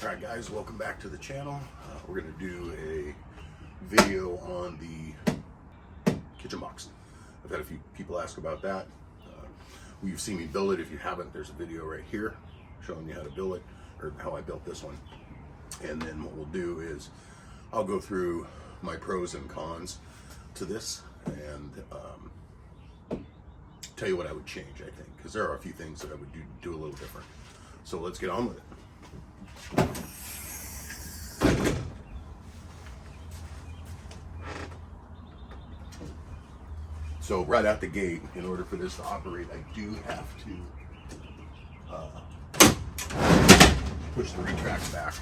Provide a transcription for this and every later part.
Alright guys, welcome back to the channel. We're going to do a video on the kitchen box. I've had a few people ask about that. You've seen me build it. If you haven't, there's a video right here showing you how to build it, or how I built this one. And then what we'll do is I'll go through my pros and cons to this and tell you what I would change, I think, because there are a few things that I would do a little different. So let's get on with it. So right out the gate, in order for this to operate, I do have to push the retracts back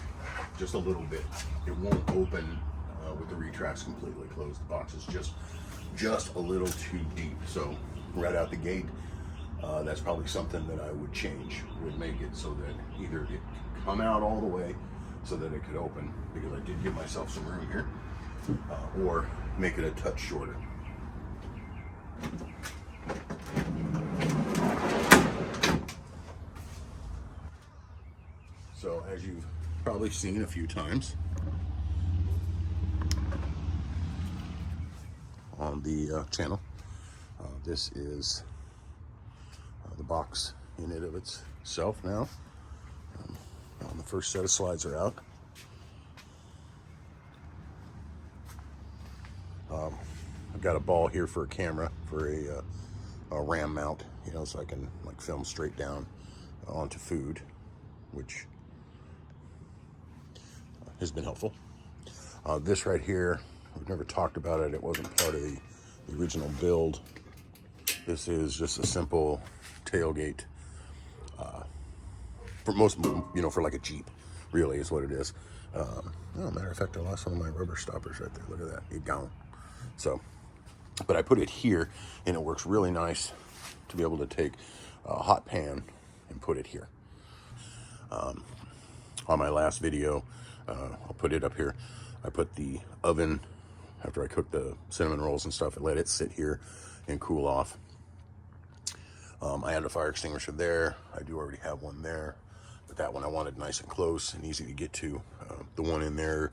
just a little bit. It won't open with the retracts completely closed. The box is just a little too deep. So right out the gate, that's probably something that I would change. Would make it so that either it could come out all the way so that it could open, because I did give myself some room here, or make it a touch shorter. So as you've probably seen a few times on the channel, this is the box in it of itself now. The first set of slides are out. I've got a ball here for a camera, for a ram mount, you know, so I can like film straight down onto food, which has been helpful. This right here, we've never talked about it. It wasn't part of the original build. This is just a simple tailgate for most, you know, for like a Jeep, really is what it is. Oh, matter of fact, I lost one of my rubber stoppers right there. Look at that, it gone. So, but I put it here, and it works really nice to be able to take a hot pan and put it here. On my last video, I'll put it up here, I put the oven, after I cooked the cinnamon rolls and stuff, I let it sit here and cool off. I had a fire extinguisher there. I do already have one there, but that one I wanted nice and close and easy to get to. The one in there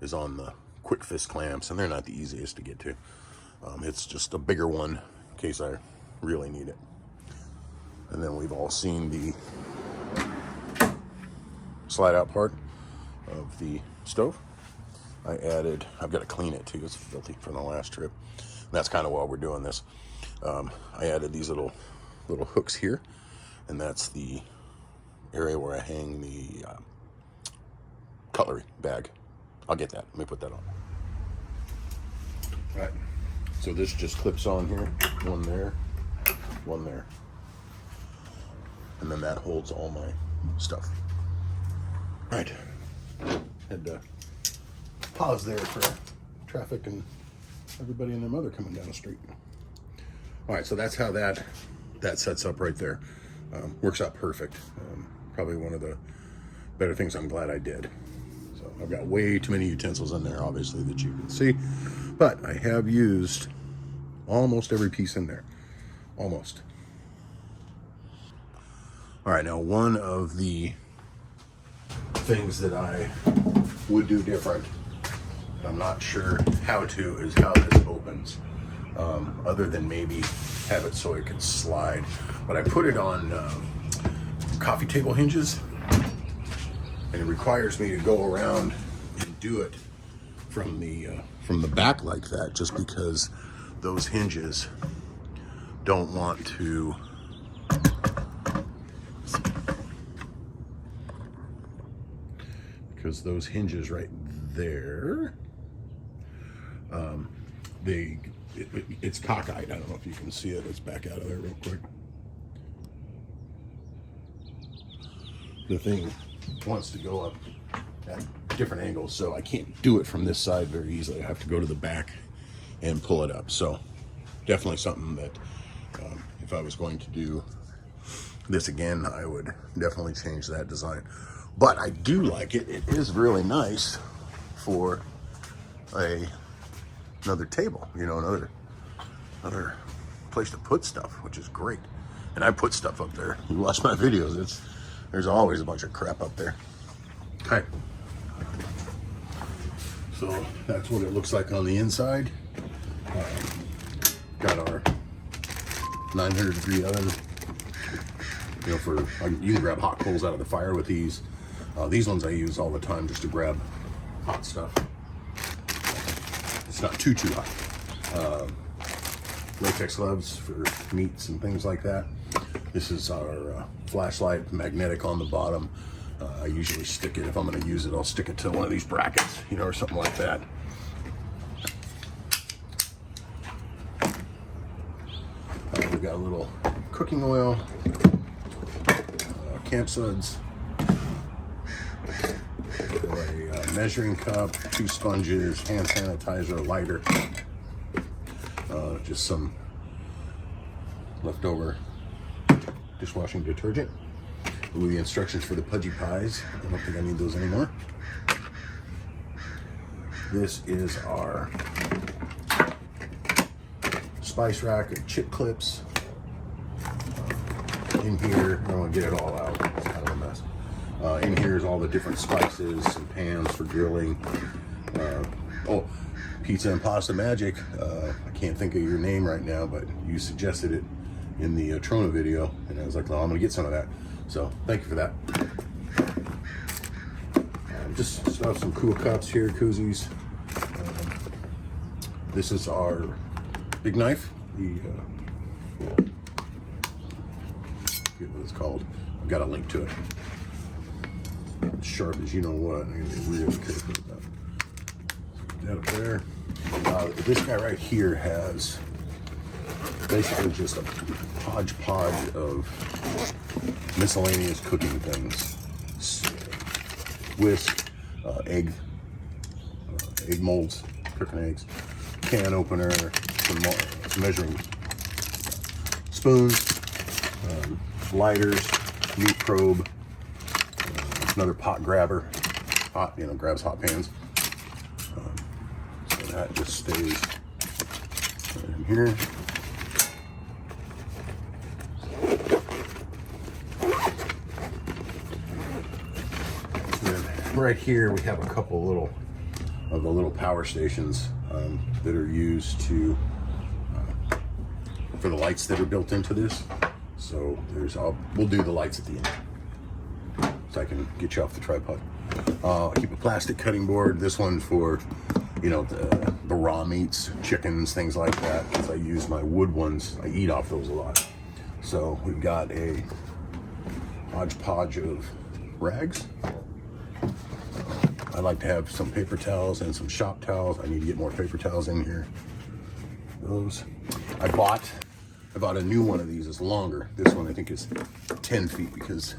is on the quick fist clamps, and they're not the easiest to get to. It's just a bigger one in case I really need it. And then we've all seen the slide out part of the stove. I've got to clean it too, it's filthy from the last trip. And that's kind of why we're doing this. I added these little hooks here, and that's the area where I hang the cutlery bag. I'll get that, let me put that on. All right, so this just clips on here, one there, and then that holds all my stuff. All right, had to pause there for traffic and everybody and their mother coming down the street. All right, so that's how that sets up right there. Works out perfect. Probably one of the better things I'm glad I did. So I've got way too many utensils in there, obviously, that you can see, but I have used almost every piece in there, almost. All right, now one of the things that I would do different, I'm not sure how to, is how this opens. Other than maybe have it so it can slide. But I put it on coffee table hinges, and it requires me to go around and do it from the back like that, just because those hinges don't want to those hinges right there, it's cockeyed. I don't know if you can see it. Let's back out of there real quick. The thing wants to go up at different angles, so I can't do it from this side very easily. I have to go to the back and pull it up. So definitely something that if I was going to do this again, I would definitely change that design. But I do like it. It is really nice for another table, you know, another place to put stuff, which is great. And I put stuff up there. You watch my videos, there's always a bunch of crap up there. Okay. So that's what it looks like on the inside. Got our 900-degree oven. You know, you can grab hot coals out of the fire with these. These ones I use all the time just to grab hot stuff. It's not too hot. Latex gloves for meats and things like that. This is our flashlight, magnetic on the bottom. I usually stick it, if I'm going to use it, I'll stick it to one of these brackets, you know, or something like that. We've got a little cooking oil, camp suds, a measuring cup, 2 sponges, hand sanitizer, lighter, just some leftover dishwashing detergent. With the instructions for the pudgy pies. I don't think I need those anymore. This is our spice rack and chip clips. In here, I don't want to get it all out. It's kind of a mess. In here is all the different spices and pans for grilling. Oh, Pizza and Pasta Magic. I can't think of your name right now, but you suggested it in the Trona video, and I was like, well, I'm going to get some of that. So thank you for that. Just stuff some cool cups here, koozies. This is our big knife. I forget what it's called. I've got a link to it. It's sharp as you know what. I'm gonna be really careful with that. Put that up there. This guy right here has basically just a hodgepodge of miscellaneous cooking things. Whisk, egg molds, cooking eggs, can opener, some measuring spoons, lighters, meat probe, another pot grabber, grabs hot pans. So that just stays right in here. Right here we have a couple of the little power stations that are used for the lights that are built into this. So we'll do the lights at the end, so I can get you off the tripod. I keep a plastic cutting board. This one for the raw meats, chickens, things like that, because I use my wood ones. I eat off those a lot. So we've got a hodgepodge of rags. I like to have some paper towels and some shop towels. I need to get more paper towels in here. Those. I bought a new one of these. It's longer. This one I think is 10 feet because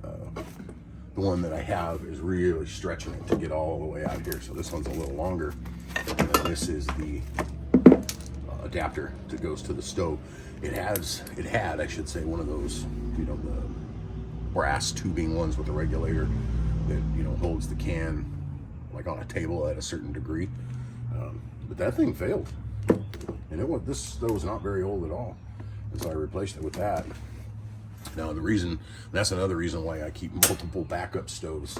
the one that I have is really stretching it to get all the way out here. So this one's a little longer. And then this is the adapter that goes to the stove. It had, I should say, one of those, the brass tubing ones with a regulator that holds the can like on a table at a certain degree, but that thing failed, and this stove was not very old at all, and so I replaced it with that. Now that's another reason why I keep multiple backup stoves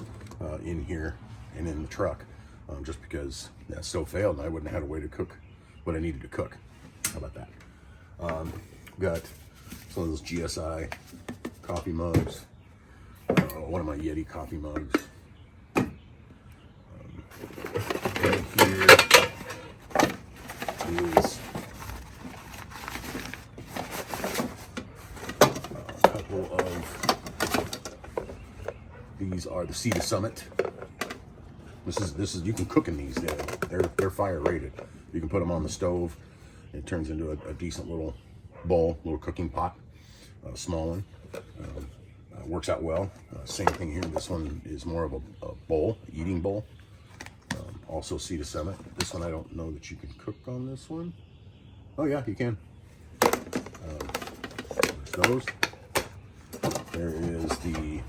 in here and in the truck, just because that stove failed and I wouldn't have had a way to cook what I needed to cook. How about that? Got some of those GSI coffee mugs. One of my Yeti coffee mugs. Right here is a couple of these are the Setup Summit. This is you can cook in these. They're fire rated. You can put them on the stove. It turns into a decent little bowl, little cooking pot, a small one. Works out well. Same thing here. This one is more of a bowl, eating bowl. Also Setup Summit. This one I don't know that you can cook on this one. Oh yeah, you can. There's those. There is the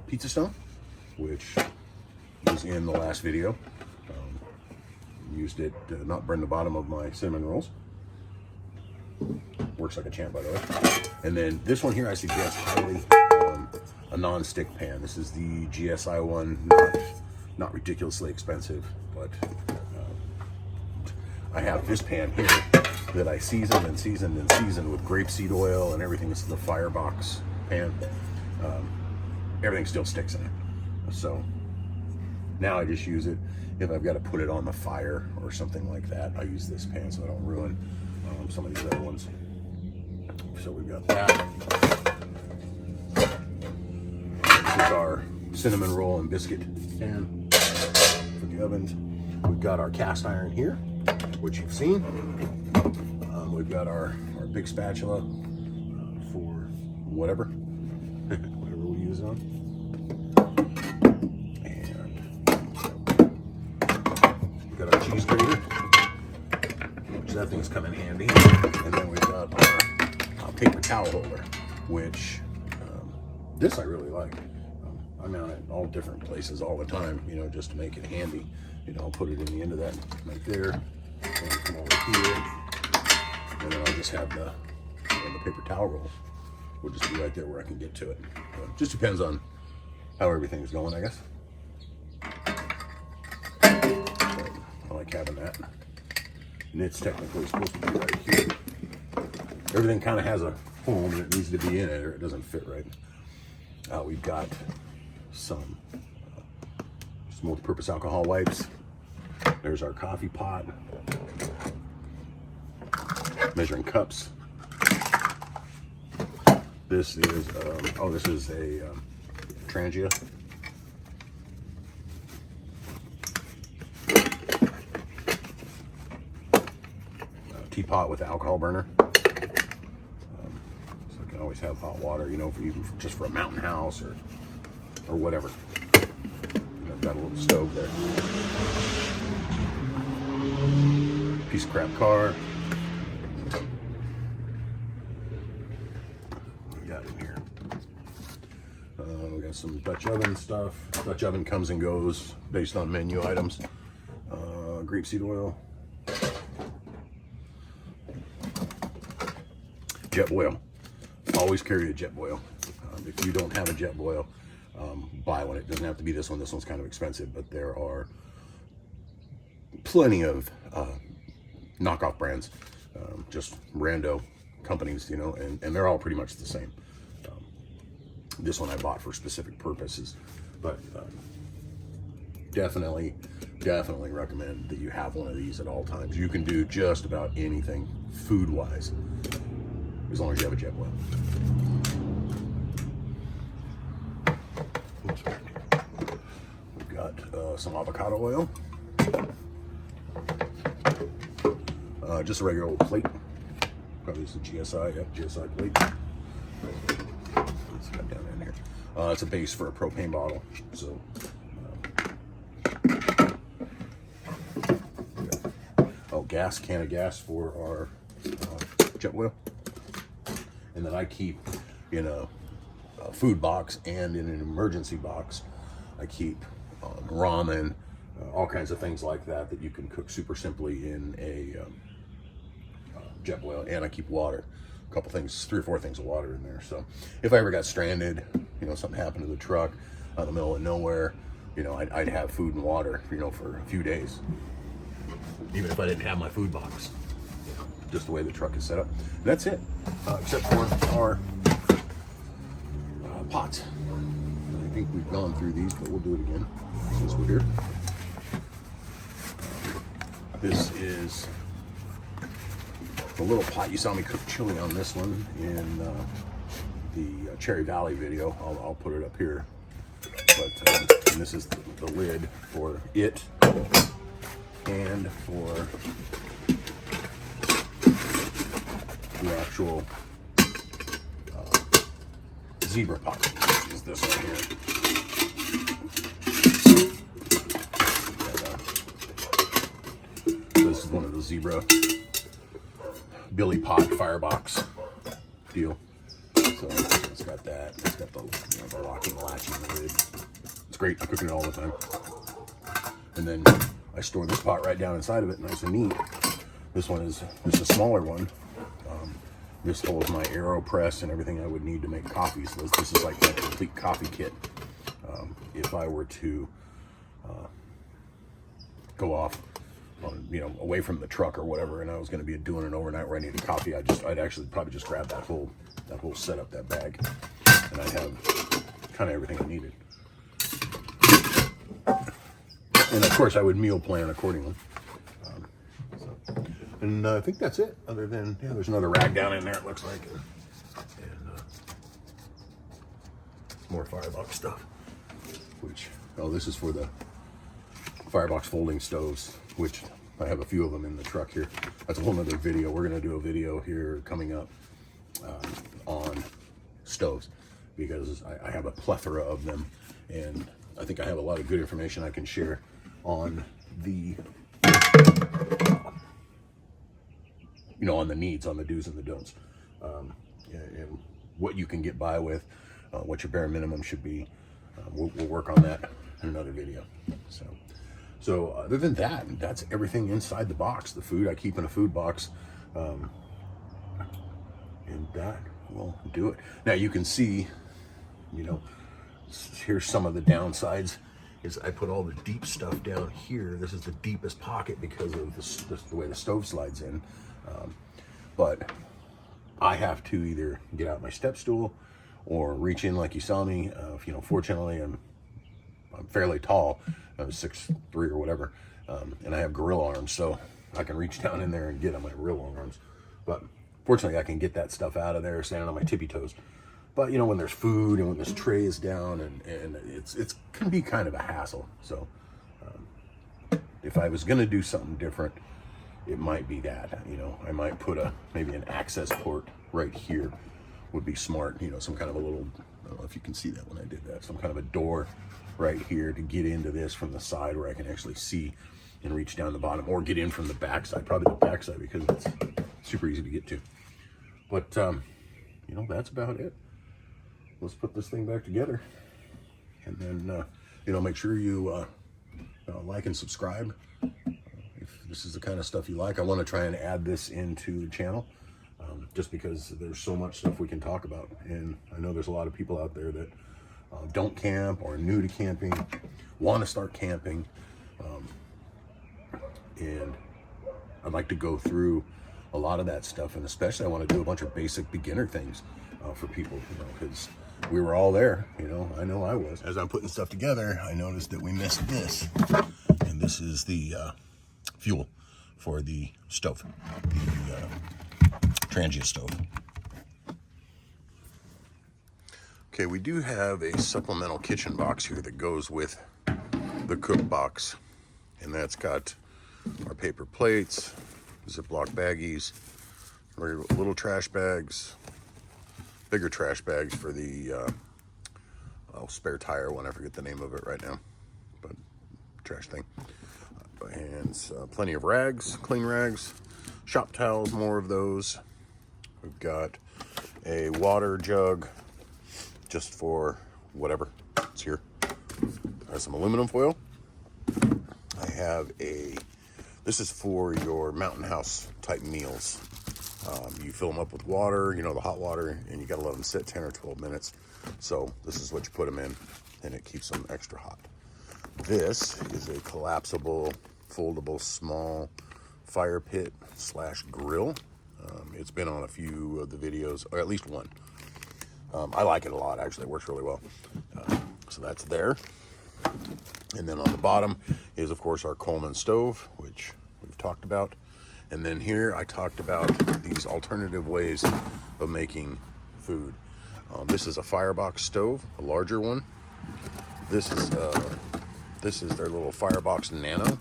pizza stone, which was in the last video. Used it to not burn the bottom of my cinnamon rolls. Works like a champ, by the way. And then this one here I suggest highly. a non-stick pan. This is the GSI one, not ridiculously expensive, but I have this pan here that I seasoned and seasoned and seasoned with grapeseed oil and everything. This is the firebox pan. Everything still sticks in it. So now I just use it if I've got to put it on the fire or something like that. I use this pan so I don't ruin some of these other ones. So we've got that. This is our cinnamon roll and biscuit pan for the ovens. We've got our cast iron here, which you've seen. We've got our big spatula for whatever we use it on. And we've got our cheese grater, which that thing's come in handy. And then we've got our paper towel holder, which this I really like. I mount it in all different places all the time, you know, just to make it handy. You know, I'll put it in the end of that right there, and come over here, and then I'll just have the paper towel roll. Will just be right there where I can get to it. Just depends on how everything's going, I guess. But I like having that. And it's technically supposed to be right here. Everything kind of has a home and it needs to be in it or it doesn't fit right. We've got some multi-purpose alcohol wipes. There's our coffee pot. Measuring cups. This is this is a Trangia. Teapot with alcohol burner. So I can always have hot water, you know, just for a mountain house or whatever. I've got a little stove there. Piece of crap car. What we got in here? We got some Dutch oven stuff. Dutch oven comes and goes based on menu items. Grapeseed oil. Jet boil. Always carry a jet boil. If you don't have a jet boil, buy one. It doesn't have to be this one. This one's kind of expensive, but there are plenty of knockoff brands, just rando companies, you know, and they're all pretty much the same. This one I bought for specific purposes, but definitely recommend that you have one of these at all times. You can do just about anything food-wise, as long as you have a jet boil. We've got some avocado oil. Just a regular old plate. Probably it's a GSI, yep, GSI plate. Let's cut down in here. It's a base for a propane bottle. So, can of gas for our jet boil. And then I keep in a food box and in an emergency box, I keep ramen, all kinds of things like that you can cook super simply in a jet boil. And I keep water, a couple things, 3 or 4 things of water in there. So if I ever got stranded, you know, something happened to the truck out in the middle of nowhere, you know, I'd have food and water, you know, for a few days, even if I didn't have my food box. Just the way the truck is set up. And that's it, except for our pots. I think we've gone through these, but we'll do it again since we're here. This is the little pot. You saw me cook chili on this one in the Cherry Valley video. I'll put it up here. But and this is the lid for it and for the actual zebra pot, which is this one here. This is one of the zebra Billy Pot firebox deal. So it's got that. It's got the, you know, the locking latch in the lid. It's great. I cook it all the time. And then I store this pot right down inside of it, nice and neat. This one is just a smaller one. This holds my AeroPress and everything I would need to make coffee. So this is like my complete coffee kit. If I were to go off on, you know, away from the truck or whatever, and I was going to be doing an overnight where I needed coffee, I'd actually probably just grab that whole setup, that bag, and I'd have kind of everything I needed. And of course, I would meal plan accordingly. And I think that's it. Other than, yeah, there's another rag down in there, it looks like, and more firebox stuff. Which, oh, this is for the firebox folding stoves, which I have a few of them in the truck here. That's a whole nother video. We're going to do a video here coming up on stoves, because I have a plethora of them, and I think I have a lot of good information I can share on the, you know, on the needs, on the do's and the don'ts, and what you can get by with, what your bare minimum should be. We'll work on that in another video. So other than that, that's everything inside the box. The food I keep in a food box, and that will do it. Now you can see, you know, here's some of the downsides. Is I put all the deep stuff down here. This is the deepest pocket because of the way the stove slides in. But I have to either get out my step stool or reach in like you saw me. You know, fortunately, I'm fairly tall. I was 6'3" or whatever, and I have gorilla arms, so I can reach down in there and get on my real arms. But fortunately, I can get that stuff out of there standing on my tippy toes. But you know, when there's food and when this tray is down, and it's can be kind of a hassle. So if I was gonna do something different, it might be that, you know, I might put maybe an access port right here. Would be smart, you know, some kind of a little, I don't know if you can see that when I did that, some kind of a door right here to get into this from the side where I can actually see and reach down the bottom, or get in from the back side, probably the back side, because it's super easy to get to. But you know, that's about it. Let's put this thing back together, and then you know, make sure you like and subscribe if this is the kind of stuff you like. I want to try and add this into the channel, just because there's so much stuff we can talk about, and I know there's a lot of people out there that don't camp or are new to camping, want to start camping, and I'd like to go through a lot of that stuff, and especially I want to do a bunch of basic beginner things for people, you know, because we were all there, you know I was. As I'm putting stuff together, I noticed that we missed this, and this is the fuel for the stove, the transient stove. Okay, we do have a supplemental kitchen box here that goes with the cook box, and that's got our paper plates, Ziploc baggies, little trash bags, bigger trash bags for the spare tire one. I forget the name of it right now, but trash thing. And plenty of rags, clean rags, shop towels, more of those. We've got a water jug just for whatever it's here. There's some aluminum foil. I have this is for your mountain house type meals. You fill them up with water, you know, the hot water, and you got to let them sit 10 or 12 minutes. So this is what you put them in, and it keeps them extra hot. This is a collapsible, foldable, small fire pit / grill. It's been on a few of the videos, or at least one. I like it a lot, actually. It works really well. So that's there. And then on the bottom is, of course, our Coleman stove, which we've talked about. And then here I talked about these alternative ways of making food. This is a firebox stove, a larger one. This is their little Firebox Nano.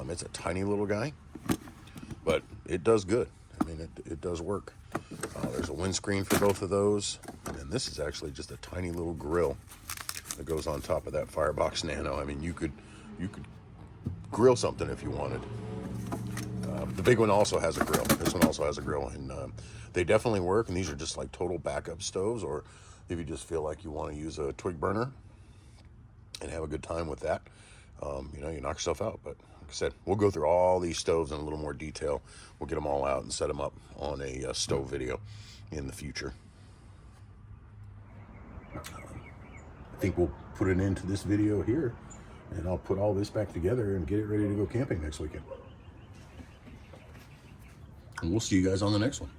It's a tiny little guy, but it does good. I mean, it does work. There's a windscreen for both of those, and this is actually just a tiny little grill that goes on top of that Firebox Nano. I mean, you could grill something if you wanted. The big one also has a grill. This one also has a grill, and they definitely work. And these are just like total backup stoves, or if you just feel like you want to use a twig burner and have a good time with that, you know, you knock yourself out. But like I said, we'll go through all these stoves in a little more detail. We'll get them all out and set them up on a stove video in the future. I think we'll put an end to this video here, and I'll put all this back together and get it ready to go camping next weekend. And we'll see you guys on the next one.